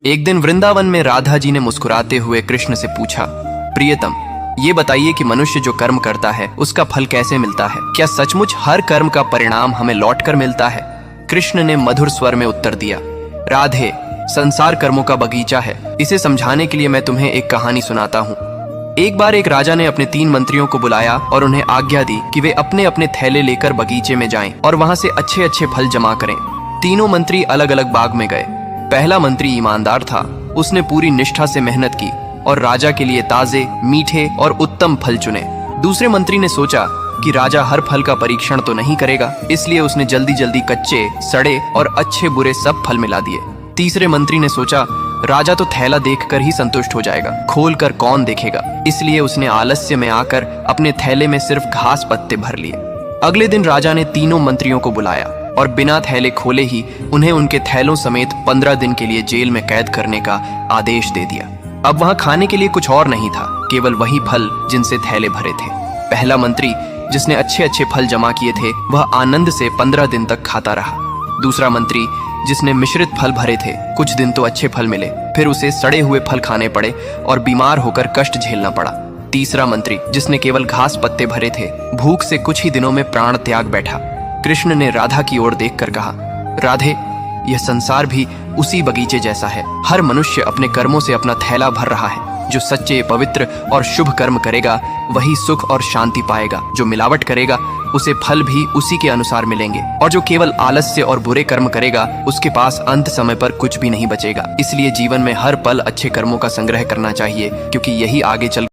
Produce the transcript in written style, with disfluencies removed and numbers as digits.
एक दिन वृंदावन में राधा जी ने मुस्कुराते हुए कृष्ण से पूछा, प्रियतम, ये बताइए कि मनुष्य जो कर्म करता है उसका फल कैसे मिलता है? क्या सचमुच हर कर्म का परिणाम हमें लौटकर मिलता है? कृष्ण ने मधुर स्वर में उत्तर दिया, राधे, संसार कर्मों का बगीचा है। इसे समझाने के लिए मैं तुम्हें एक कहानी सुनाता हूँ। एक बार एक राजा ने अपने 3 मंत्रियों को बुलाया और उन्हें आज्ञा दी कि वे अपने अपने थैले लेकर बगीचे में जाएं और वहां से अच्छे अच्छे फल जमा करें। तीनों मंत्री अलग अलग बाग में गए। पहला मंत्री ईमानदार था। उसने पूरी निष्ठा से मेहनत की और राजा के लिए ताजे, मीठे और उत्तम फल चुने। दूसरे मंत्री ने सोचा कि राजा हर फल का परीक्षण तो नहीं करेगा, इसलिए उसने जल्दी जल्दी कच्चे, सड़े और अच्छे बुरे सब फल मिला दिए। तीसरे मंत्री ने सोचा राजा तो थैला देखकर ही संतुष्ट हो जाएगा, खोलकर कौन देखेगा, इसलिए उसने आलस्य में आकर अपने थैले में सिर्फ घास पत्ते भर लिए। अगले दिन राजा ने तीनों मंत्रियों को बुलाया और बिना थैले खोले ही उन्हें उनके थैलों समेत 15 दिन के लिए जेल में कैद करने का आदेश दे दिया। अब वहां खाने के लिए कुछ और नहीं था, केवल वही फल जिनसे थैले भरे थे। पहला मंत्री, जिसने अच्छे अच्छे फल जमा किए थे, वह आनंद से 15 दिन तक खाता रहा। दूसरा मंत्री, जिसने मिश्रित फल भरे थे, कुछ दिन तो अच्छे फल मिले, फिर उसे सड़े हुए फल खाने पड़े और बीमार होकर कष्ट झेलना पड़ा। तीसरा मंत्री, जिसने केवल घास पत्ते भरे थे, भूख से कुछ ही दिनों में प्राण त्याग बैठा। कृष्ण ने राधा की ओर देखकर कहा, राधे, यह संसार भी उसी बगीचे जैसा है। हर मनुष्य अपने कर्मों से अपना थैला भर रहा है। जो सच्चे, पवित्र और शुभ कर्म करेगा वही सुख और शांति पाएगा। जो मिलावट करेगा उसे फल भी उसी के अनुसार मिलेंगे, और जो केवल आलस्य और बुरे कर्म करेगा उसके पास अंत समय पर कुछ भी नहीं बचेगा। इसलिए जीवन में हर पल अच्छे कर्मों का संग्रह करना चाहिए, क्योंकि यही आगे चल